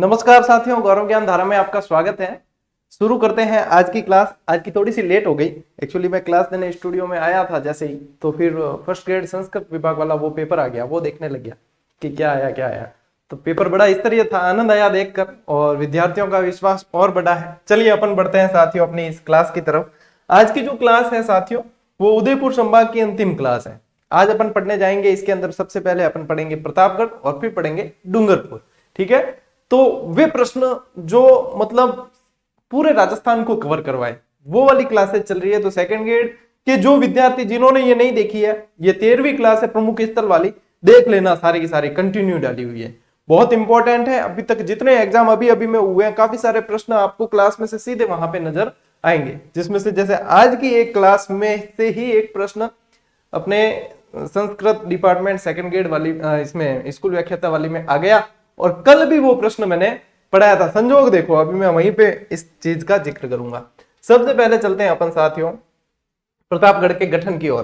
नमस्कार साथियों, गौरव ज्ञान धारा में आपका स्वागत है। शुरू करते हैं आज की क्लास। आज की थोड़ी सी लेट हो गई। एक्चुअली मैं क्लास देने स्टूडियो में आया था जैसे ही, तो फिर फर्स्ट ग्रेड संस्कृत विभाग वाला वो पेपर आ गया, वो देखने लग गया कि क्या आया। तो पेपर बड़ा स्तरीय था, आनंद आया देखकर और विद्यार्थियों का विश्वास और बढ़ा है। चलिए अपन बढ़ते हैं साथियों अपनी इस क्लास की तरफ। आज की जो क्लास है साथियों, वो उदयपुर संभाग की अंतिम क्लास है। आज अपन पढ़ने जाएंगे। इसके अंदर सबसे पहले अपन पढ़ेंगे प्रतापगढ़ और फिर पढ़ेंगे डूंगरपुर। ठीक है, तो वे प्रश्न जो मतलब पूरे राजस्थान को कवर करवाए, वो वाली क्लासेस चल रही है। तो सेकंड ग्रेड के जो विद्यार्थी जिन्होंने ये नहीं देखी है, ये 13वीं क्लास है प्रमुख स्थल वाली, देख लेना। सारी की सारी कंटिन्यू डाली हुई है, बहुत इंपॉर्टेंट है। अभी तक जितने एग्जाम अभी अभी में हुए हैं, काफी सारे प्रश्न आपको क्लास में से सीधे वहां पे नजर आएंगे, जिसमें से जैसे आज की एक क्लास में से ही एक प्रश्न अपने संस्कृत डिपार्टमेंट सेकंड ग्रेड वाली इसमें स्कूल व्याख्याता वाली में आ गया, और कल भी वो प्रश्न मैंने पढ़ाया था। संजोग देखो, अभी मैं वहीं पे इस चीज का जिक्र करूंगा। सबसे पहले चलते हैं अपन साथियों प्रतापगढ़ के गठन की ओर।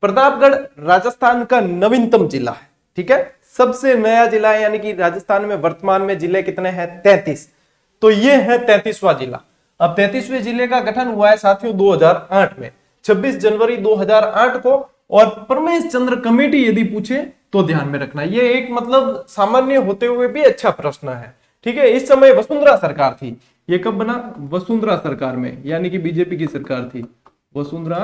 प्रतापगढ़ राजस्थान का नवीनतम जिला है। ठीक है, सबसे नया जिला है, यानी कि राजस्थान में वर्तमान में जिले कितने हैं? 33। तो ये है 33वां जिला। अब 33वें जिले का गठन हुआ है साथियों 2008 में, 26 जनवरी 2008 को। और परमेश चंद्र कमेटी यदि पूछे तो ध्यान में रखना, ये एक मतलब सामान्य होते हुए भी अच्छा प्रश्न है। ठीक है, इस समय वसुंधरा सरकार थी। ये कब बना? वसुंधरा सरकार में, यानी कि बीजेपी की सरकार थी वसुंधरा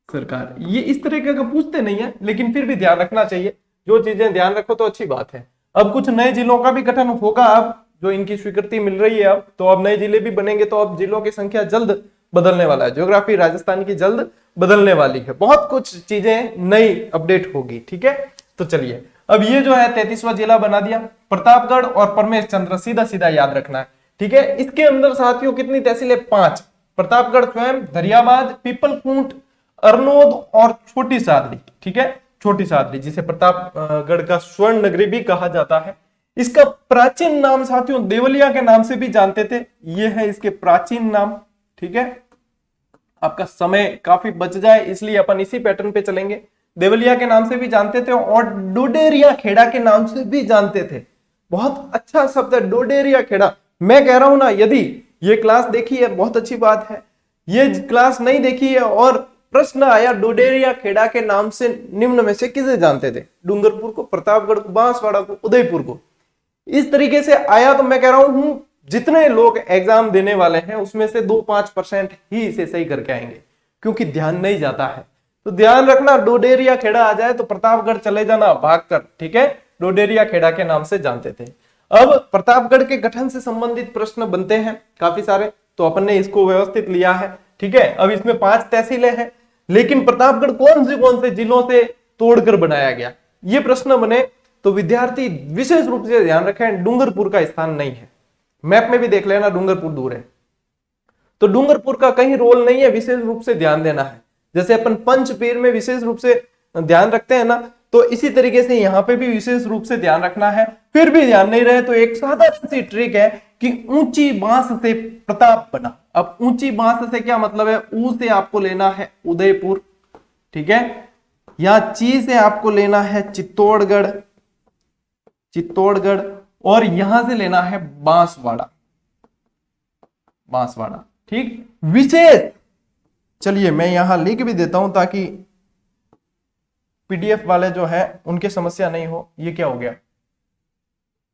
सरकार। ये इस तरह का पूछते नहीं है, लेकिन फिर भी ध्यान रखना चाहिए। जो चीजें ध्यान रखो तो अच्छी बात है। अब कुछ नए जिलों का भी गठन होगा, अब जो इनकी स्वीकृति मिल रही है अब, तो अब नए जिले भी बनेंगे। तो अब जिलों की संख्या जल्द बदलने वाला है। ज्योग्राफी राजस्थान की जल्द बदलने वाली है, बहुत कुछ चीजें नई अपडेट होगी। ठीक है, तो चलिए अब ये जो है 33वां जिला बना दिया प्रतापगढ़ और परमेश चंद्र, सीधा सीधा याद रखना है। ठीक है, इसके अंदर साथियों कितनी तहसीलें? 5। प्रतापगढ़ स्वयं, दरियाबाद, पीपलकूट, अरनोद और छोटी सादरी। ठीक है, छोटी सादरी जिसे प्रतापगढ़ का स्वर्ण नगरी भी कहा जाता है। इसका प्राचीन नाम साथियों देवलिया के नाम से भी जानते थे। ये है इसके प्राचीन नाम। ठीक है, आपका समय काफी बच जाए इसलिए अपन इसी पैटर्न पे चलेंगे। देवलिया के नाम से भी जानते थे और डोडेरिया खेड़ा के नाम से भी जानते थे। बहुत अच्छा शब्द है डोडेरिया खेड़ा। मैं कह रहा हूं ना, यदि ये क्लास देखी है बहुत अच्छी बात है, ये क्लास नहीं देखी है और प्रश्न आया डोडेरिया खेड़ा के नाम से निम्न में से किसे जानते थे? डूंगरपुर को, प्रतापगढ़ को, बांसवाड़ा को, उदयपुर को। इस तरीके से आया तो मैं कह रहा हूं जितने लोग एग्जाम देने वाले हैं उसमें से 2-5% ही इसे सही करके आएंगे, क्योंकि ध्यान नहीं जाता है। तो ध्यान रखना, डोडेरिया खेड़ा आ जाए तो प्रतापगढ़ चले जाना भागकर। ठीक है, डोडेरिया खेड़ा के नाम से जानते थे। अब प्रतापगढ़ के गठन से संबंधित प्रश्न बनते हैं काफी सारे, तो अपन ने इसको व्यवस्थित लिया है। ठीक है, अब इसमें 5 तहसीलें हैं, लेकिन प्रतापगढ़ कौन से जिलों से तोड़कर बनाया गया, ये प्रश्न बने तो विद्यार्थी विशेष रूप से ध्यान रखें, डूंगरपुर का स्थान नहीं है। मैप में भी देख लेना, डूंगरपुर दूर है, तो डूंगरपुर का कहीं रोल नहीं है, विशेष रूप से ध्यान देना है। जैसे अपन पंचपीर में विशेष रूप से ध्यान रखते हैं ना, तो इसी तरीके से यहां पे भी विशेष रूप से ध्यान रखना है। फिर भी ध्यान नहीं रहे तो एक साधारण सी ट्रिक है कि ऊंची बांस से प्रताप बना। अब ऊंची बांस से क्या मतलब है? ऊ से आपको लेना है उदयपुर, ठीक है, या ची से आपको लेना है चित्तौड़गढ़, चित्तौड़गढ़, और यहां से लेना है बांसवाड़ा, बांसवाड़ा। ठीक, विशेष, चलिए मैं यहां लिख भी देता हूं ताकि पीडीएफ वाले जो है उनके समस्या नहीं हो। ये क्या हो गया?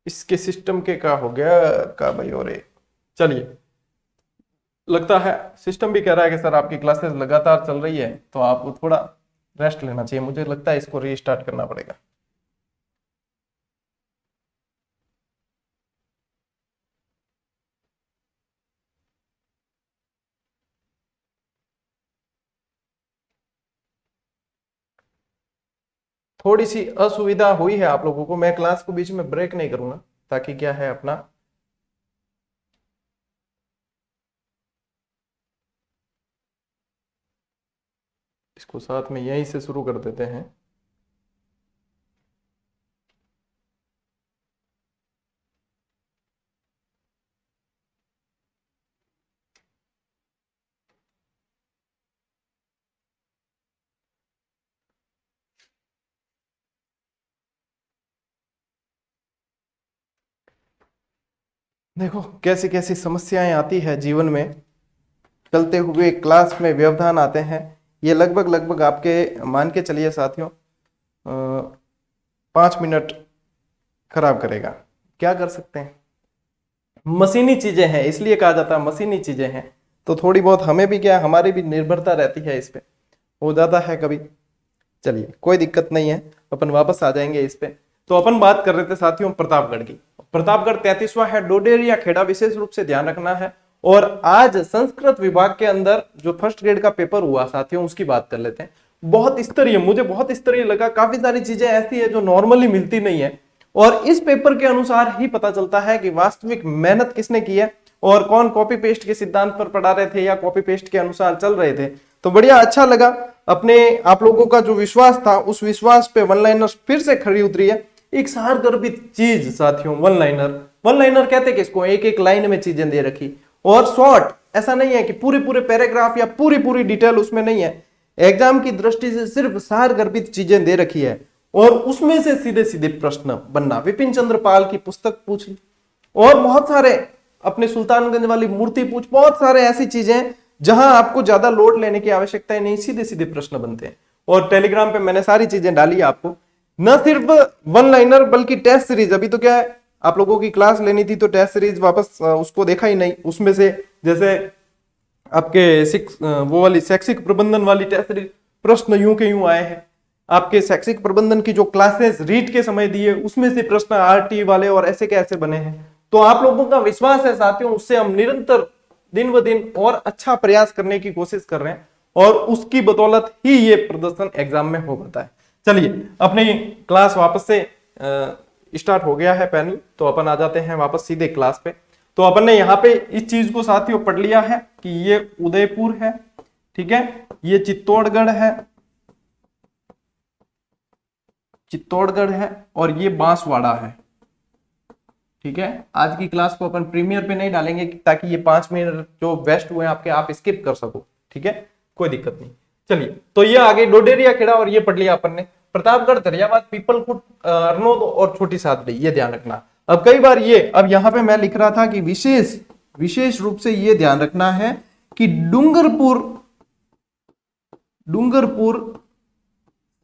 इसके सिस्टम के क्या हो गया का भाई? और चलिए, लगता है सिस्टम भी कह रहा है कि सर आपकी क्लासेस लगातार चल रही है तो आपको थोड़ा रेस्ट लेना चाहिए। मुझे लगता है इसको रीस्टार्ट करना पड़ेगा। थोड़ी सी असुविधा हुई है आप लोगों को, मैं क्लास को बीच में ब्रेक नहीं करूंगा ताकि क्या है अपना इसको साथ में यहीं से शुरू कर देते हैं। देखो कैसी कैसी समस्याएं आती है जीवन में, चलते हुए क्लास में व्यवधान आते हैं। ये लगभग आपके मान के चलिए साथियों 5 मिनट खराब करेगा। क्या कर सकते हैं, मशीनी चीजें हैं, इसलिए कहा जाता है मशीनी चीजें हैं। तो थोड़ी बहुत हमें भी क्या, हमारी भी निर्भरता रहती है, इस पे हो जाता है कभी। चलिए कोई दिक्कत नहीं है, अपन वापस आ जाएंगे इस पे। तो अपन बात कर रहे थे साथियों प्रतापगढ़ की। प्रतापगढ़ 33वां है, डोडेरिया खेड़ा विशेष रूप से ध्यान रखना है। और आज संस्कृत विभाग के अंदर जो फर्स्ट ग्रेड का पेपर हुआ साथियों, उसकी बात कर लेते हैं। बहुत स्तरीय, मुझे बहुत स्तरीय लगा। काफी सारी चीजें ऐसी है जो नॉर्मली मिलती नहीं है, और इस पेपर के अनुसार ही पता चलता है कि वास्तविक मेहनत किसने की है और कौन कॉपी पेस्ट के सिद्धांत पर पढ़ा रहे थे या कॉपी पेस्ट के अनुसार चल रहे थे। तो बढ़िया अच्छा लगा। अपने आप लोगों का जो विश्वास था, उस विश्वास पे वन लाइनर फिर से खड़ी उतरी है। एक सारगर्भित चीज साथियों, वन लाइनर कहते किसको, एक एक लाइन में चीजें दे रखी और शॉर्ट। ऐसा नहीं है कि पूरे पूरे पैराग्राफ या पूरी डिटेल उसमें नहीं है। एग्जाम की दृष्टि से सिर्फ सारगर्भित चीजें दे रखी है और उसमें से सीधे सीधे प्रश्न बनना। विपिन चंद्र पाल की पुस्तक पूछ ली और बहुत सारे अपने सुल्तानगंज वाली मूर्ति पूछ, बहुत सारे ऐसी चीजें जहां आपको ज्यादा लोड लेने की आवश्यकता ही नहीं, सीधे सीधे प्रश्न बनते हैं। और टेलीग्राम पे मैंने सारी चीजें डाली आपको, न सिर्फ वन लाइनर बल्कि टेस्ट सीरीज। अभी तो क्या है, आप लोगों की क्लास लेनी थी तो टेस्ट सीरीज वापस उसको देखा ही नहीं। उसमें से जैसे आपके वो वाली शैक्षिक प्रबंधन वाली टेस्ट सीरीज, प्रश्न यूं के यूं आए हैं। आपके शैक्षिक प्रबंधन की जो क्लासेस रीट के समय दी है, उसमें से प्रश्न आरटी वाले और ऐसे कैसे बने हैं। तो आप लोगों का विश्वास है साथियों, उससे हम निरंतर दिन ब दिन और अच्छा प्रयास करने की कोशिश कर रहे हैं और उसकी बदौलत ही ये प्रदर्शन एग्जाम में हो पाता है। चलिए अपनी क्लास वापस से स्टार्ट हो गया है पैनल, तो अपन आ जाते हैं वापस सीधे क्लास पे। तो अपन ने यहाँ पे इस चीज को साथियों पढ़ लिया है कि ये उदयपुर है, ठीक है, ये चित्तौड़गढ़ है और ये बांसवाड़ा है, ठीक है। आज की क्लास को अपन प्रीमियर पे नहीं डालेंगे ताकि ये 5 मिनट जो वेस्ट हुए आपके, आप स्किप कर सको, ठीक है, कोई दिक्कत नहीं। चलिए तो ये आगे डोडेरिया खेड़ा और ये पढ़ लिया अपन ने। प्रतापगढ़, दरियाबाद, पीपलखुट, अरनोद और छोटी सादड़ी, ये ध्यान रखना। अब कई बार ये, अब यहाँ पे मैं लिख रहा था कि विशेष रूप से ये ध्यान रखना है कि डूंगरपुर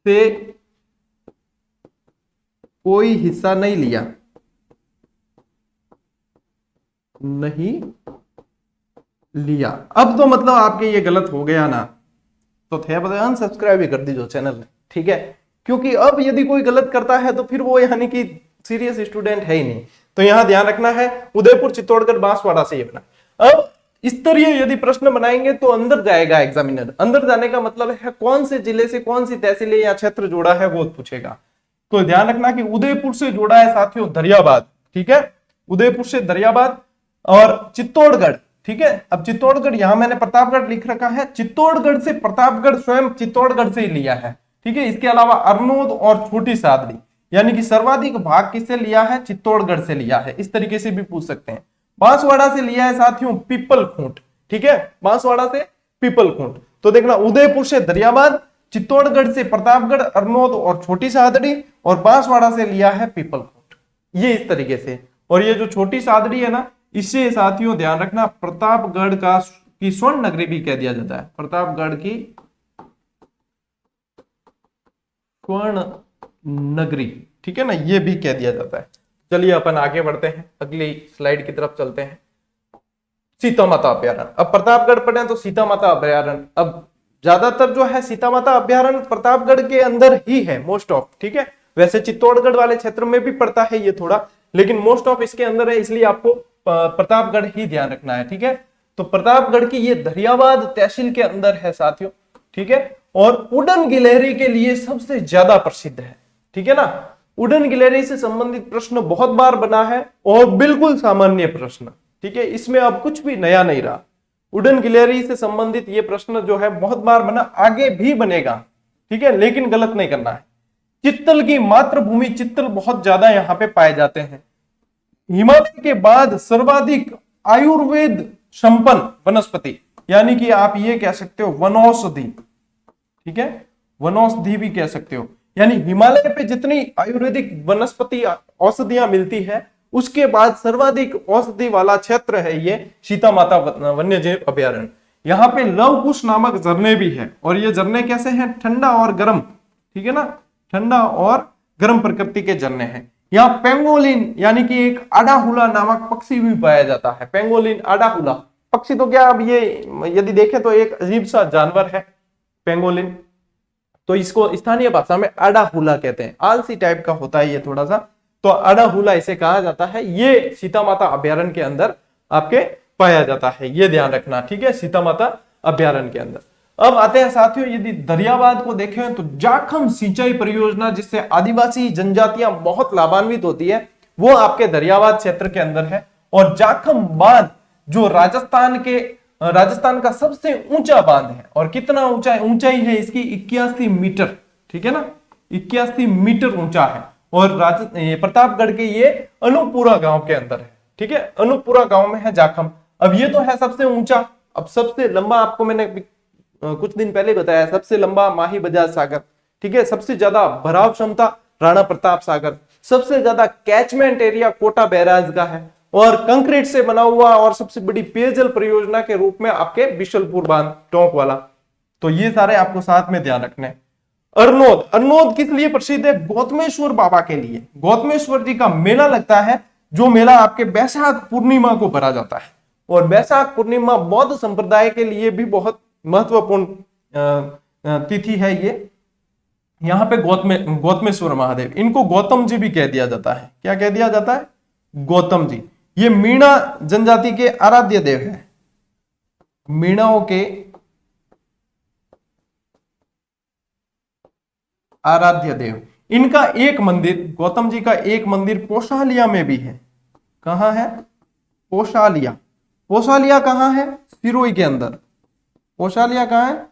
से कोई हिस्सा नहीं लिया। अब तो मतलब आपके ये गलत हो गया ना, तो थे अनसब्सक्राइब ही कर दीजिए चैनल में, ठीक है। क्योंकि अब यदि कोई गलत करता है तो फिर वो यानी कि सीरियस स्टूडेंट है ही नहीं। तो यहां ध्यान रखना है उदयपुर, चित्तौड़गढ़, बांसवाड़ा से ये बना। अब इस तरह यदि प्रश्न बनाएंगे तो अंदर जाएगा एग्जामिनर। अंदर जाने का मतलब है कौन से जिले से कौन सी तहसील या क्षेत्र जोड़ा है वो पूछेगा। तो ध्यान रखना कि उदयपुर से जोड़ा है साथियों दरियाबाद, ठीक है, उदयपुर से दरियाबाद और चित्तौड़गढ़, ठीक है। अब चित्तौड़गढ़, यहां मैंने प्रतापगढ़ लिख रखा है, चित्तौड़गढ़ से प्रतापगढ़ स्वयं चित्तौड़गढ़ से ही लिया है, ठीक है। इसके अलावा अरनोद और छोटी सादड़ी, यानी कि सर्वाधिक भाग किससे लिया है, चित्तौड़गढ़ से लिया है। इस तरीके से भी पूछ सकते हैं। बांसवाड़ा से लिया है साथियों पीपलखूंट, ठीक है, बांसवाड़ा से पीपलखूंट। तो देखना उदयपुर से दरियाबाद, चित्तौड़गढ़ से प्रतापगढ़, अरनोद और छोटी सादड़ी, और बांसवाड़ा से लिया है पीपलखूंट, ये इस तरीके से। और ये जो छोटी सादड़ी है ना, इससे साथियों ध्यान रखना प्रतापगढ़ की स्वर्ण नगरी भी कह दिया जाता है, प्रतापगढ़ की स्वर्ण नगरी, ठीक है ना, ये भी कह दिया जाता है। चलिए अपन आगे बढ़ते हैं, अगली स्लाइड की तरफ चलते हैं। सीता माता अभ्यारण्य, अब प्रतापगढ़ पढ़े तो सीता माता अभ्यारण्य, अब ज्यादातर जो है सीता माता अभ्यारण्य प्रतापगढ़ के अंदर ही है मोस्ट ऑफ, ठीक है। वैसे चित्तौड़गढ़ वाले क्षेत्र में भी पड़ता है ये थोड़ा, लेकिन मोस्ट ऑफ इसके अंदर है, इसलिए आपको प्रतापगढ़ ही ध्यान रखना है, ठीक है। तो प्रतापगढ़ की ये दरियाबाद तहसील के अंदर है साथियों, ठीक है। और उड़न गिलहरी के लिए सबसे ज्यादा प्रसिद्ध है, ठीक है ना। उड़न गिलहरी से संबंधित प्रश्न बहुत बार बना है और बिल्कुल सामान्य प्रश्न, ठीक है, इसमें अब कुछ भी नया नहीं रहा। उड़न गिलहरी से संबंधित ये प्रश्न जो है बहुत बार बना, आगे भी बनेगा, ठीक है, लेकिन गलत नहीं करना है। चित्तल की मातृभूमि, चित्तल बहुत ज्यादा यहाँ पे पाए जाते हैं। हिमालय के बाद सर्वाधिक आयुर्वेद संपन्न वनस्पति, यानी कि आप ये कह सकते हो वनौषधि, ठीक है, वनौषधि भी कह सकते हो। यानी हिमालय पे जितनी आयुर्वेदिक वनस्पति औषधियां मिलती है उसके बाद सर्वाधिक औषधि वाला क्षेत्र है ये सीता माता वन्य जीव अभयारण्य। यहाँ पे लव कुश नामक झरने भी है, और ये झरने कैसे हैं, ठंडा और गर्म, ठीक है ना, ठंडा और गर्म प्रकृति के झरने हैं। यहाँ पेंगोलिन यानी कि एक आडाहुला नामक पक्षी भी पाया जाता है। पेंगोलिन आडाहुला पक्षी तो क्या, अब ये यदि देखें तो एक अजीब सा जानवर है पेंगोलिन, तो इसको स्थानीय भाषा में आडाहुला कहते हैं। आलसी टाइप का होता है ये थोड़ा सा, तो आडाहुला इसे कहा जाता है। ये सीता माता अभयारण्य के अंदर आपके पाया जाता है, ये ध्यान रखना, ठीक है, सीता माता अभयारण्य के अंदर। अब आते हैं साथियों, यदि दरियावाद को देखें तो जाखम सिंचाई परियोजना जिससे आदिवासी जनजातियां बहुत लाभान्वित होती है, वो आपके दरियावाद क्षेत्र के अंदर है। और जाखम बांध जो राजस्थान का सबसे ऊंचा बांध है, और कितना ऊंचाई है इसकी 81 मीटर, ठीक है ना, 81 मीटर ऊंचा है। और प्रतापगढ़ के ये अनूपपुरा गांव के अंदर है, ठीक है, अनूपपुरा गांव में है जाखम। अब ये तो है सबसे ऊंचा। अब सबसे लंबा आपको मैंने कुछ दिन पहले बताया, सबसे लंबा माही बजाज सागर, ठीक है, सबसे ज्यादा भराव क्षमता राणा प्रताप सागर, सबसे ज्यादा कैचमेंट एरिया कोटा बैराज का है, और कंक्रीट से बना हुआ और सबसे बड़ी पेयजल परियोजना के रूप में आपके बिशलपुर बांध टोंक वाला। तो ये सारे आपको साथ में ध्यान रखने। अर्नोद किस लिए प्रसिद्ध है, गौतमेश्वर बाबा के लिए। गौतमेश्वर जी का मेला लगता है, जो मेला आपके बैसाख पूर्णिमा को भरा जाता है, और बैसाख पूर्णिमा बौद्ध संप्रदाय के लिए भी बहुत महत्वपूर्ण तिथि है ये। यहाँ पे गौतमेश्वर महादेव, इनको गौतम जी भी कह दिया जाता है। क्या कह दिया जाता है, गौतम जी। ये मीणा जनजाति के आराध्य देव है, मीणाओं के आराध्य देव। इनका एक मंदिर, गौतम जी का एक मंदिर पोशालिया में भी है। कहां है, पोशालिया। पोशालिया कहां है, सिरोही के अंदर। पोशालिया कहां है,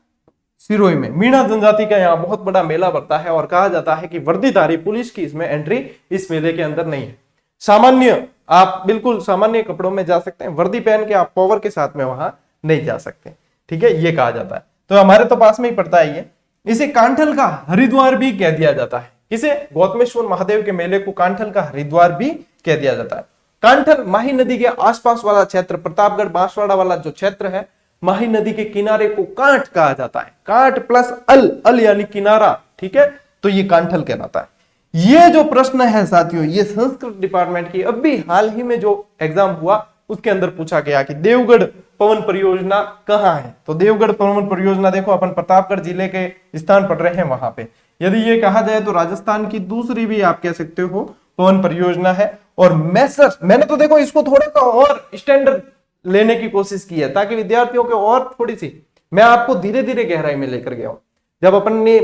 सिरोही में। मीणा जनजाति का यहाँ बहुत बड़ा मेला बढ़ता है, और कहा जाता है कि वर्दीधारी पुलिस की इसमें एंट्री इस मेले के अंदर नहीं है। सामान्य, आप बिल्कुल सामान्य कपड़ों में जा सकते हैं, वर्दी पहन के आप पावर के साथ में वहां नहीं जा सकते, ठीक है, ये कहा जाता है। तो हमारे तो पास में ही पड़ता है ये। इसे कांठल का हरिद्वार भी कह दिया जाता है। इसे गौतमेश्वर महादेव के मेले को कांठल का हरिद्वार भी कह दिया जाता है। कांठल माही नदी के आसपास वाला क्षेत्र, प्रतापगढ़ बांसवाड़ा वाला जो क्षेत्र है, माही नदी के किनारे को कांठ कहा जाता है। कांठ प्लस अल यानी किनारा, ठीक है, तो ये कांठल कहलाता है। ये जो प्रश्न है साथियों, ये संस्कृत डिपार्टमेंट की अभी हाल ही में जो एग्जाम हुआ उसके अंदर पूछा गया कि देवगढ़ पवन परियोजना कहाँ है। तो देवगढ़ पवन परियोजना देखो, अपन प्रतापगढ़ जिले के स्थान पड़ रहे हैं वहां पे। यदि ये कहा जाए तो राजस्थान की दूसरी भी आप कह सकते हो पवन परियोजना है। और मैसर्स, मैंने तो देखो इसको थोड़ा सा और स्टैंडर्ड लेने की कोशिश की है, ताकि विद्यार्थियों के और थोड़ी सी, मैं आपको धीरे धीरे गहराई में लेकर गया हूं। जब अपन ने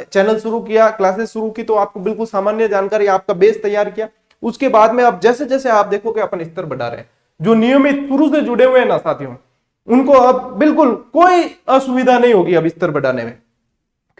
चैनल शुरू किया, क्लासेस शुरू की, तो आपको बिल्कुल सामान्य जानकारी, आपका बेस तैयार किया। उसके बाद में अब जैसे जैसे आप देखोगे अपन स्तर बढ़ा रहे हैं। जो नियमित शुरू से जुड़े हुए हैं ना साथियों, उनको अब बिल्कुल कोई असुविधा नहीं होगी अब स्तर बढ़ाने में,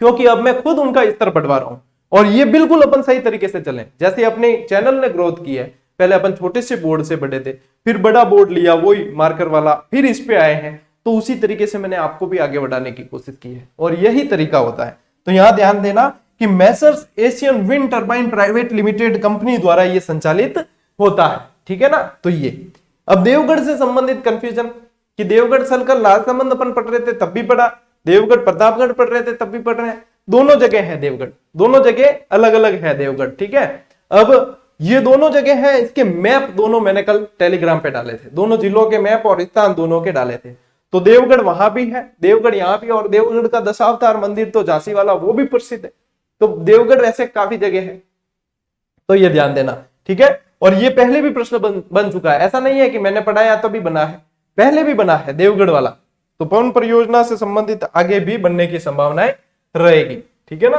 क्योंकि अब मैं खुद उनका स्तर बढ़वा रहा हूं। और ये बिल्कुल अपन सही तरीके से चलें, जैसे अपने चैनल ने ग्रोथ की है। पहले अपन छोटे से बोर्ड से बढ़े थे, फिर बड़ा बोर्ड लिया वही मार्कर वाला, फिर इस पे आए हैं। तो उसी तरीके से मैंने आपको भी आगे बढ़ाने की कोशिश की है, और यही तरीका होता है। तो यहां ध्यान देना कि Messrs Asian wind turbine private limited company द्वारा यह संचालित होता है, ठीक है ना। तो ये अब देवगढ़ से संबंधित कंफ्यूजन कि देवगढ़ सलकर राजसमंद अपन पढ़ रहे थे तब भी पढ़ा, देवगढ़ प्रतापगढ़ पढ़ रहे थे तब भी पढ़ रहे हैं। दोनों जगह है देवगढ़, दोनों जगह अलग अलग है देवगढ़, ठीक है। अब ये दोनों जगह है, इसके मैप दोनों मैंने कल टेलीग्राम पे डाले थे, दोनों जिलों के मैप और स्थान दोनों के डाले थे। तो देवगढ़ वहां भी है, देवगढ़ यहाँ भी, और देवगढ़ का दशावतार मंदिर तो झांसी वाला वो भी प्रसिद्ध है। तो देवगढ़ ऐसे काफी जगह है, तो ये ध्यान देना, ठीक है। और ये पहले भी प्रश्न बन चुका है, ऐसा नहीं है कि मैंने पढ़ाया तभी बना है, पहले भी बना है देवगढ़ वाला। तो पवन परियोजना से संबंधित आगे भी बनने की संभावनाएं रहेगी, ठीक है ना।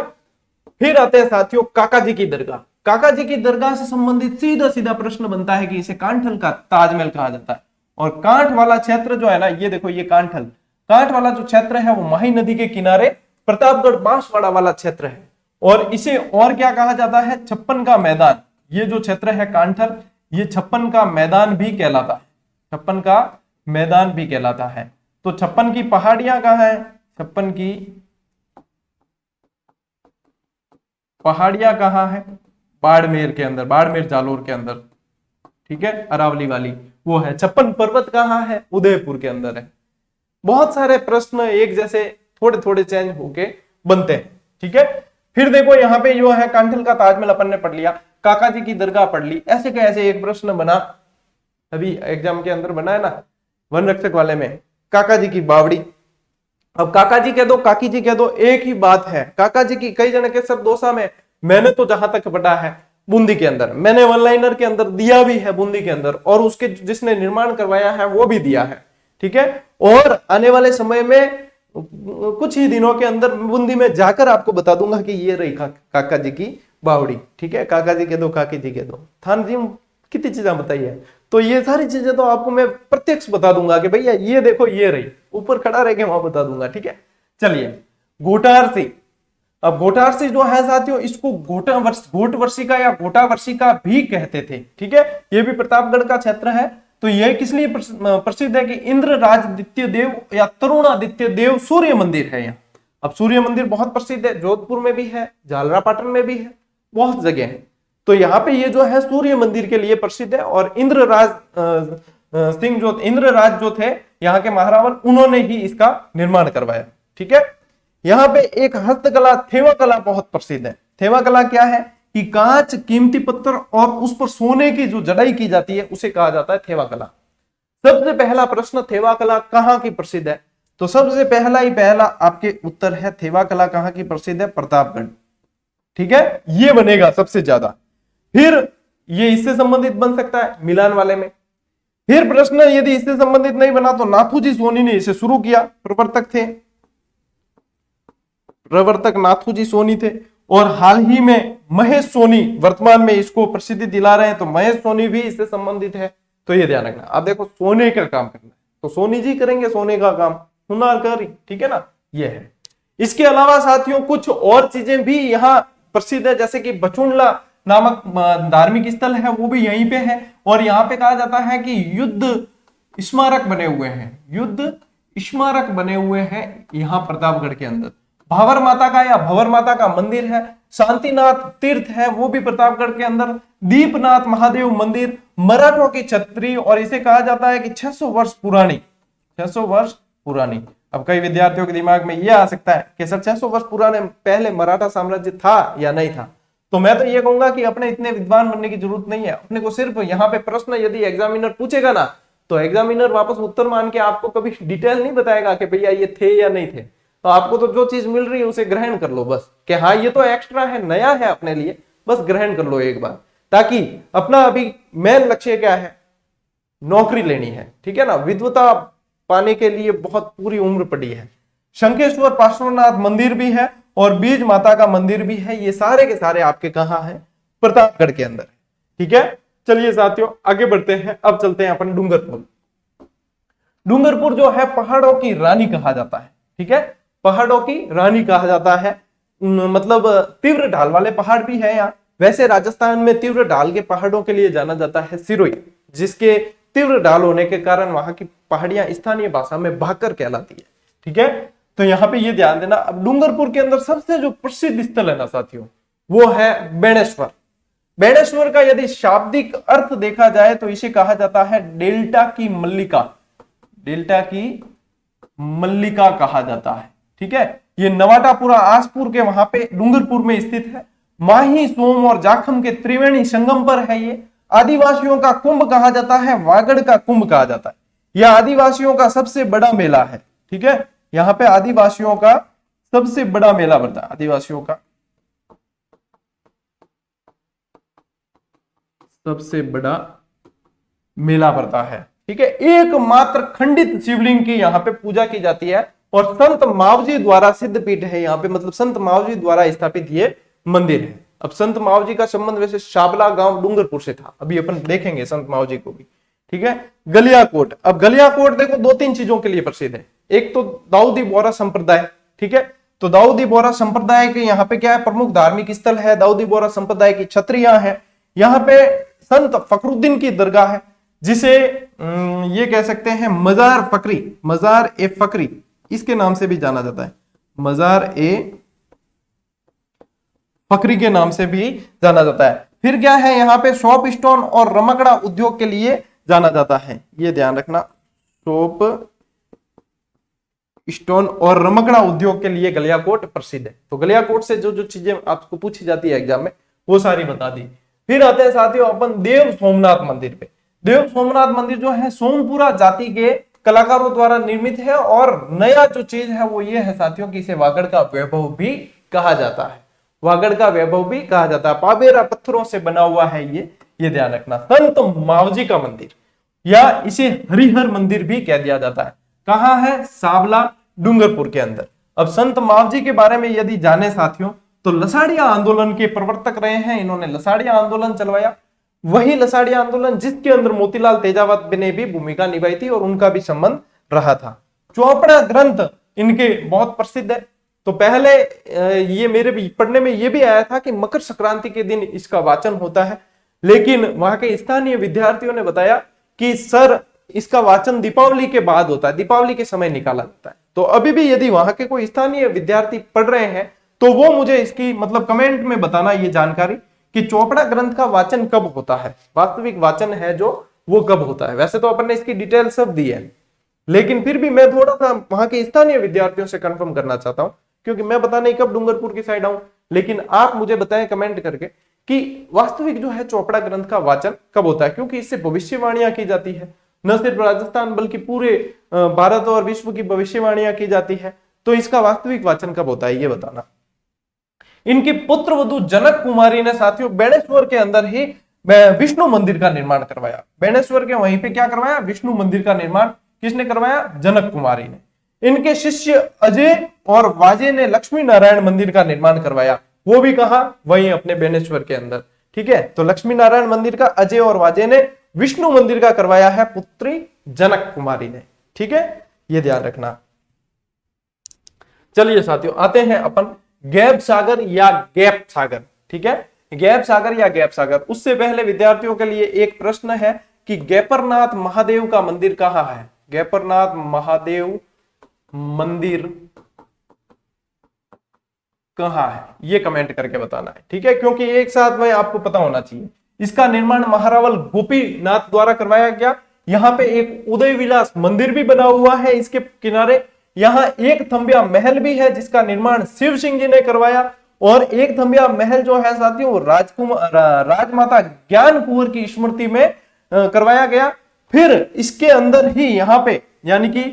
फिर आते हैं साथियों काका जी की दरगाह। काका जी की दरगाह से संबंधित सीधा सीधा प्रश्न बनता है कि इसे कांठल का ताजमहल कहा जाता है। और कांठ वाला क्षेत्र जो है ना, ये देखो, ये कांठल, कांठ वाला जो क्षेत्र है वो माही नदी के किनारे प्रतापगढ़ बांसवाड़ा वाला क्षेत्र है। और इसे और क्या कहा जाता है, छप्पन का मैदान। ये जो क्षेत्र है कांठल, ये छप्पन का मैदान भी कहलाता है, छप्पन का मैदान भी कहलाता है। तो छप्पन की पहाड़ियां कहाँ है, छप्पन की पहाड़ियां कहाँ है, बाड़मेर के अंदर, बाड़मेर जालोर के अंदर, ठीक है, अरावली वाली वो है। छप्पन पर्वत कहाँ है? उदयपुर के अंदर है। बहुत सारे प्रश्न एक जैसे थोड़े थोड़े चेंज होके बनते हैं, ठीक है। फिर देखो यहाँ पे जो है कांठल का ताजमहल अपन ने पढ़ लिया, काका जी की दरगाह पढ़ ली। ऐसे कैसे एक प्रश्न बना अभी एग्जाम के अंदर बना है ना, वन रक्षक वाले में, काका जी की बावड़ी। अब काका जी कह दो, काकी जी कह दो, एक ही बात है। काका जी की कई जने के सर दोसा में, मैंने तो जहां तक पढ़ा है बूंदी के अंदर, मैंने वन लाइनर के अंदर दिया भी है बूंदी के अंदर, और उसके जिसने निर्माण करवाया है वो भी दिया है, ठीक है। और आने वाले समय में कुछ ही दिनों के अंदर बूंदी में जाकर आपको बता दूंगा कि ये रही काका जी की बावड़ी, ठीक है। काका जी कह दो, काकी जी कह दो, थान जी कितनी चीजें बताई है, तो ये सारी चीजें तो आपको मैं प्रत्यक्ष बता दूंगा कि भैया ये देखो ये रही, ऊपर खड़ा रह के वहां बता दूंगा, ठीक है। चलिए, घोटारसी। अब घोटारसी जो है साथियों, इसको घोटवर्षिका या घोटावर्षिका भी कहते थे, ठीक है। ये भी प्रतापगढ़ का क्षेत्र है। तो यह किस लिए प्रसिद्ध है कि इंद्रराजदित्य देव या तरुणादित्य देव सूर्य मंदिर है यहाँ। अब सूर्य मंदिर बहुत प्रसिद्ध है, जोधपुर में भी है, झालरापाटन में भी है, बहुत जगह है। तो यहाँ पे ये जो है सूर्य मंदिर के लिए प्रसिद्ध है। और इंद्रराज जो थे यहाँ के महारावण, उन्होंने ही इसका निर्माण करवाया, ठीक है। यहाँ पे एक हस्तकला थेवा कला बहुत प्रसिद्ध है। थेवा कला क्या है कि कांच, कीमती पत्थर और उस पर सोने की जो जड़ाई की जाती है उसे कहा जाता है थेवा कला। सबसे पहला प्रश्न, थेवा कला कहाँ की प्रसिद्ध है? तो सबसे पहला आपके उत्तर है थेवा कला कहाँ की प्रसिद्ध है? प्रतापगढ़, ठीक है, ये बनेगा सबसे ज्यादा। फिर ये इससे संबंधित बन सकता है मिलान वाले में। फिर प्रश्न यदि इससे संबंधित नहीं बना तो नाथूजी सोनी ने इसे शुरू किया, प्रवर्तक नाथूजी सोनी थे। और हाल ही में महेश सोनी वर्तमान में इसको प्रसिद्धि दिला रहे हैं, तो महेश सोनी भी इससे संबंधित है। तो ये ध्यान रखना। आप देखो सोने का काम करना है तो सोनी जी करेंगे सोने का काम, हुनरकारी, ठीक है ना, ये है। इसके अलावा साथियों कुछ और चीजें भी यहाँ प्रसिद्ध है, जैसे कि बचुंडला नामक धार्मिक स्थल है, वो भी यहीं पे है। और यहाँ पे कहा जाता है कि युद्ध स्मारक बने हुए हैं यहाँ प्रतापगढ़ के अंदर। भावर माता का या भंवर माता का मंदिर है, शांतिनाथ तीर्थ है, वो भी प्रतापगढ़ के अंदर, दीपनाथ महादेव मंदिर, मराठों की छतरी, और इसे कहा जाता है कि 600 वर्ष पुरानी। अब कई विद्यार्थियों के दिमाग में यह आ सकता है कि सर 600 वर्ष पुराने पहले मराठा साम्राज्य था या नहीं था? तो मैं तो ये कहूंगा कि अपने इतने विद्वान बनने की जरूरत नहीं है। अपने को सिर्फ यहाँ पे प्रश्न यदि एग्जामिनर पूछेगा ना, तो एग्जामिनर वापस उत्तर मान के आपको कभी डिटेल नहीं बताएगा कि भैया ये थे या नहीं थे। तो आपको तो जो चीज मिल रही है उसे ग्रहण कर लो बस, कि हाँ ये तो एक्स्ट्रा है, नया है अपने लिए, बस ग्रहण कर लो एक बार। ताकि अपना अभी मेन लक्ष्य क्या है? नौकरी लेनी है, ठीक है ना। विद्वता पाने के लिए बहुत पूरी उम्र पड़ी है। शंखेश्वर पार्श्वनाथ मंदिर भी है और बीज माता का मंदिर भी है। ये सारे के सारे आपके कहाँ है? प्रतापगढ़ के अंदर, ठीक है। चलिए साथियों आगे बढ़ते हैं। अब चलते हैं अपन डूंगरपुर। डूंगरपुर जो है पहाड़ों की रानी कहा जाता है, ठीक है, पहाड़ों की रानी कहा जाता है। मतलब तीव्र ढाल वाले पहाड़ भी है यहाँ। वैसे राजस्थान में तीव्र ढाल के पहाड़ों के लिए जाना जाता है सिरोही, जिसके तीव्र ढाल होने के कारण वहां की पहाड़ियां स्थानीय भाषा में भाकर कहलाती है, ठीक है। तो यहाँ पे ये ध्यान देना। अब डूंगरपुर के अंदर सबसे जो प्रसिद्ध स्थल है ना साथियों, वो है बेणेश्वर। बेणेश्वर का यदि शाब्दिक अर्थ देखा जाए तो इसे कहा जाता है डेल्टा की मल्लिका कहा जाता है, ठीक है। ये नवाटापुरा आसपुर के वहां पे डूंगरपुर में स्थित है। माही, सोम और जाखम के त्रिवेणी संगम पर है ये। आदिवासियों का कुंभ कहा जाता है, वागड़ का कुंभ कहा जाता है। यह आदिवासियों का सबसे बड़ा मेला है, ठीक है। यहाँ पे आदिवासियों का सबसे बड़ा मेला पड़ता है, आदिवासियों का सबसे बड़ा मेला पड़ता है, ठीक है। एकमात्र खंडित शिवलिंग की यहाँ पे पूजा की जाती है और संत मावजी द्वारा सिद्ध पीठ है यहाँ पे, मतलब संत मावजी द्वारा स्थापित ये मंदिर है। अब संत मावजी का संबंध वैसे शाबला गांव डूंगरपुर से था, अभी अपन देखेंगे संत मावजी को भी, ठीक है। गलियाकोट। अब गलियाकोट देखो 2-3 चीजों के लिए प्रसिद्ध है। एक तो दाऊदी बोहरा संप्रदाय, ठीक है। तो दाऊदी बोहरा संप्रदाय के यहाँ पे क्या है? प्रमुख धार्मिक स्थल है। दाऊदी बोहरा संप्रदाय की छतरियां है। यहाँ पे संत फखरुद्दीन की दरगाह है, जिसे ये कह सकते हैं मजार ए फकरी इसके नाम से भी जाना जाता है। मजार ए फकरी के नाम से भी जाना जाता है। फिर क्या है यहाँ पे सोप स्टोन और रमकड़ा उद्योग के लिए जाना जाता है, ये ध्यान रखना, सोप स्टोन और रमकड़ा उद्योग के लिए गलियाकोट प्रसिद्ध है। तो गलियाकोट से जो जो चीजें आपको पूछी जाती है एग्जाम में वो सारी बता दी। फिर आते हैं साथियों अपन देव सोमनाथ मंदिर पे। देव सोमनाथ मंदिर जो है सोमपुरा जाति के कलाकारों द्वारा निर्मित है और नया जो चीज है वो ये है साथियों कि इसे वागड़ का वैभव भी कहा जाता है, वागड़ का वैभव भी कहा जाता है। पाबेरा पत्थरों से बना हुआ है ये ध्यान रखना। संत मावजी का मंदिर या इसे हरिहर मंदिर भी कह दिया जाता है, कहाँ है, सावला डूंगरपुर के अंदर। अब संत मावजी के बारे में यदि जाने साथियों तो लसाड़िया आंदोलन के प्रवर्तक रहे हैं, इन्होंने लसाड़िया आंदोलन चलवाया, वही लसाड़िया आंदोलन जिसके अंदर मोतीलाल तेजावत ने भी भूमिका निभाई थी और उनका भी संबंध रहा था। चौपड़ा ग्रंथ इनके बहुत प्रसिद्ध है। तो पहले ये मेरे पढ़ने में ये भी आया था कि मकर संक्रांति के दिन इसका वाचन होता है, लेकिन वहां के स्थानीय विद्यार्थियों ने बताया कि सर इसका वाचन दीपावली के बाद होता है, दीपावली के समय निकाला जाता है। तो अभी भी यदि वहां के कोई स्थानीय विद्यार्थी पढ़ रहे हैं तो वो मुझे इसकी मतलब कमेंट में बताना ये जानकारी कि चौपड़ा ग्रंथ का वाचन कब होता है, वास्तविक वाचन है जो वो कब होता है। वैसे तो अपन ने इसकी डिटेल सब दी है, लेकिन फिर भी मैं थोड़ा सा वहां के स्थानीय विद्यार्थियों से कंफर्म करना चाहता हूं, क्योंकि मैं पता नहीं कब डूंगरपुर की साइड आऊं, लेकिन आप मुझे बताएं कमेंट करके कि वास्तविक जो है चौपड़ा ग्रंथ का वाचन कब होता है, क्योंकि इससे भविष्यवाणियां की जाती है, न सिर्फ राजस्थान बल्कि पूरे भारत और विश्व की भविष्यवाणियां की जाती है। तो इसका वास्तविक वाचन कब होता है ये बताना। इनकी पुत्र वधु जनक कुमारी ने साथियों बेणेश्वर के अंदर ही विष्णु मंदिर का निर्माण करवाया। बेणेश्वर के वहीं पे क्या करवाया, विष्णु मंदिर का निर्माण किसने करवाया, जनक कुमारी ने। इनके शिष्य अजय और वाजे ने लक्ष्मी नारायण मंदिर का निर्माण करवाया, वो भी कहा, वहीं अपने बेणेश्वर के अंदर। ठीक है, तो लक्ष्मी नारायण मंदिर का अजय और वाजे ने, विष्णु मंदिर का करवाया है पुत्री जनक कुमारी ने। ठीक है, ये ध्यान रखना। चलिए साथियों आते हैं अपन गैप सागर या गैप सागर। ठीक है, गैप सागर या गैप सागर। उससे पहले विद्यार्थियों के लिए एक प्रश्न है कि गैपरनाथ महादेव का मंदिर कहाँ है, गैपरनाथ महादेव मंदिर कहाँ है, ये कमेंट करके बताना है। ठीक है, क्योंकि एक साथ में आपको पता होना चाहिए। इसका निर्माण महारावल गोपीनाथ द्वारा करवाया गया। यहाँ पे एक उदय विलास मंदिर भी बना हुआ है इसके किनारे। यहाँ एक थंबिया महल भी है जिसका निर्माण शिव सिंह जी ने करवाया, और एक थंबिया महल जो है साथियों राजमाता ज्ञान कुंवर की स्मृति में करवाया गया। फिर इसके अंदर ही यहाँ पे यानी कि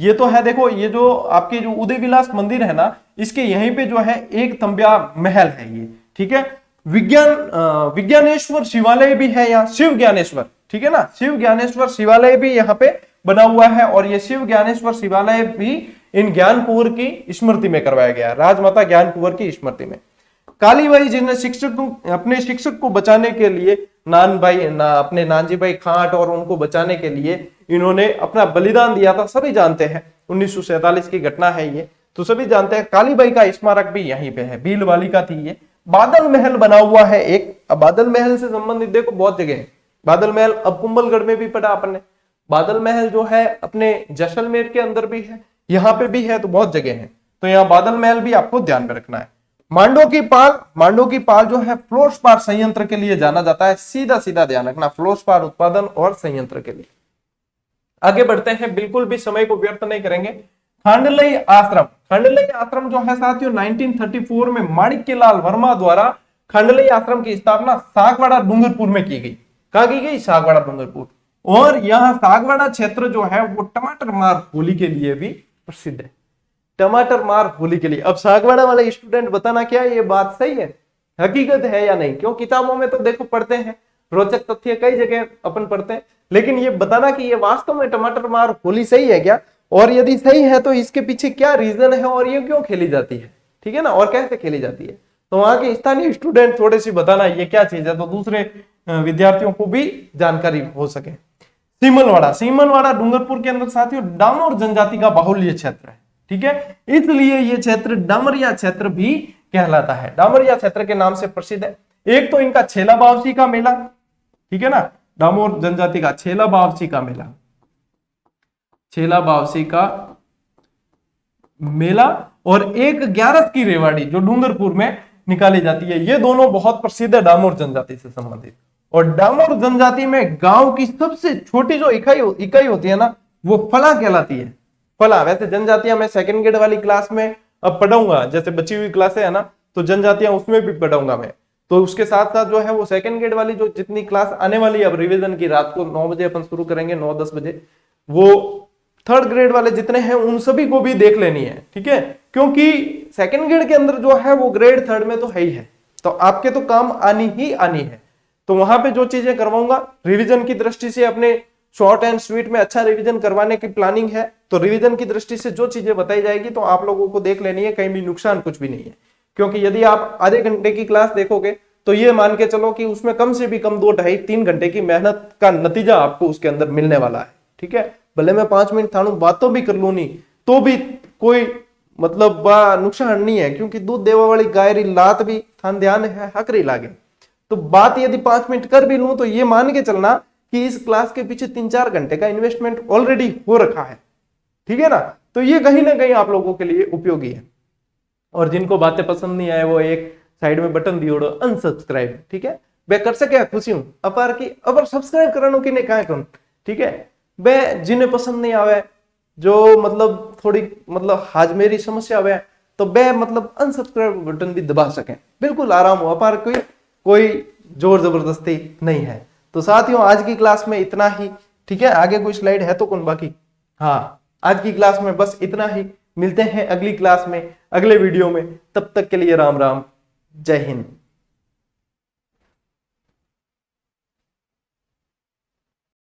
ये तो है, देखो ये जो आपके जो उदय विलास मंदिर है ना, इसके यहीं पे जो है एक थंबिया महल है ये। ठीक है, विज्ञानेश्वर शिवालय भी है यहाँ, शिव ज्ञानेश्वर। ठीक है ना, शिव ज्ञानेश्वर शिवालय भी यहाँ पे बना हुआ है, और ये शिव ज्ञानेश्वर शिवालय भी इन ज्ञान कुंवर की स्मृति में करवाया गया, राजमाता ज्ञान कुंवर की स्मृति में। कालीबाई जिन्हें अपने शिक्षक को बचाने के लिए अपने नानजी भाई खाट और उनको बचाने के लिए इन्होंने अपना बलिदान दिया था, सभी जानते हैं। 1947 की घटना है ये, तो सभी जानते हैं। कालीबाई का स्मारक भी यहीं पे है, भीलवाली का थी ये। बादल महल बना हुआ है एक। अब बादल महल से संबंधित देखो बहुत जगह है। बादल महल अब कुंभलगढ़ में भी पढ़ा आपने। बादल महल जो है अपने जैसलमेर के अंदर भी है, यहाँ पे भी है, तो बहुत जगह है। तो यहाँ बादल महल भी आपको ध्यान में रखना है। मांडो की पाल जो है फ्लोरस्पार संयंत्र के लिए जाना जाता है। सीधा सीधा ध्यान रखना, फ्लोरस्पार उत्पादन और संयंत्र के लिए। आगे बढ़ते हैं, बिल्कुल भी समय को व्यर्थ नहीं करेंगे। खांडलई आश्रम जो है साथियों 1934 में माणिक्यलाल वर्मा द्वारा खांडलई आश्रम की स्थापना सागवाड़ा डूंगरपुर में की गई। कहा की गई, सागवाड़ा डूंगरपुर। और यहाँ सागवाड़ा क्षेत्र जो है वो टमाटर मार होली के लिए भी प्रसिद्ध है, टमाटर मार होली के लिए। अब सागवाड़ा वाले स्टूडेंट बताना क्या ये बात सही है, हकीकत है या नहीं? क्यों किताबों में तो देखो पढ़ते हैं, रोचक तथ्य कई जगह अपन पढ़ते हैं, लेकिन ये बताना कि ये वास्तव में टमाटर मार होली सही है क्या, और यदि सही है तो इसके पीछे क्या रीजन है और ये क्यों खेली जाती है। ठीक है ना, और कैसे खेली जाती है, तो वहां के स्थानीय स्टूडेंट थोड़ी सी बताना ये क्या चीज है, तो दूसरे विद्यार्थियों को भी जानकारी हो सके। सीमलवाड़ा डूंगरपुर के अंदर साथियों डामोर जनजाति का बाहुल्य क्षेत्र है। ठीक है, इसलिए ये क्षेत्र डामरिया क्षेत्र भी कहलाता है, डामरिया क्षेत्र के नाम से प्रसिद्ध है। एक तो इनका छेला बावसी का मेला, ठीक है ना, डामोर जनजाति का छेला बावसी का मेला, छेला बावसी का मेला, और एक ग्यारस की रेवाड़ी जो डूंगरपुर में निकाली जाती है। ये दोनों बहुत प्रसिद्ध है डामोर जनजाति से संबंधित। और डामोर जनजाति में गांव की सबसे छोटी जो इकाई होती है ना, वो फला कहलाती है। फला, वैसे जनजातियां मैं सेकंड ग्रेड वाली क्लास में अब पढ़ाऊंगा, जैसे बची हुई क्लासें है ना, तो जनजातियां उसमें भी पढ़ाऊंगा मैं। तो उसके साथ साथ जो है वो सेकंड ग्रेड वाली जो जितनी क्लास आने वाली है अब रिवीजन की, रात को 9 बजे अपन शुरू करेंगे, 9-10 बजे, वो थर्ड ग्रेड वाले जितने हैं उन सभी को भी देख लेनी है, ठीक है। क्योंकि सेकंड ग्रेड के अंदर जो है वो ग्रेड थर्ड में तो है ही है, तो आपके तो काम आनी ही आनी है। तो वहां पे जो चीजें करवाऊंगा रिवीजन की दृष्टि से, अपने शॉर्ट एंड स्वीट में अच्छा रिवीजन करवाने की प्लानिंग है, तो रिवीजन की दृष्टि से जो चीजें बताई जाएगी तो आप लोगों को देख लेनी है, कहीं भी नुकसान कुछ भी नहीं है। क्योंकि यदि आप आधे घंटे की क्लास देखोगे तो ये मान के चलो कि उसमें कम से भी कम 2-2.5-3 घंटे की मेहनत का नतीजा आपको उसके अंदर मिलने वाला है, ठीक है। भले मैं 5 मिनट थानू बातों भी कर लू नहीं तो भी कोई मतलब नुकसान नहीं है, क्योंकि दूध देवा वाली गाय री लात भी थान ध्यान है हकरी लागे। तो बात यदि 5 मिनट कर भी लूं तो ये मान के चलना कि इस क्लास के पीछे 3-4 घंटे का इन्वेस्टमेंट ऑलरेडी हो रखा है, ठीक है ना। तो ये कहीं ना कहीं आप लोगों के लिए उपयोगी है। और जिनको बातें पसंद नहीं आए वो एक साइड में बटन दियोड़ो अनसब्सक्राइब, ठीक है। मैं कर सके खुशी हूं अपार की, अपर सब्सक्राइब करानो कि नहीं कहा करूं, ठीक है। मैं जिन्हें पसंद नहीं आवे, जो मतलब थोड़ी मतलब हाजमेरी समस्या आवे, तो मैं मतलब अनसब्सक्राइब बटन भी दबा सकें, बिल्कुल आराम हो, अपार कोई जोर जबरदस्ती नहीं है। तो साथियों आज की क्लास में इतना ही, ठीक है। आगे कोई स्लाइड है तो कौन बाकी, हाँ आज की क्लास में बस इतना ही। मिलते हैं अगली क्लास में, अगले वीडियो में, तब तक के लिए राम राम, जय हिंद।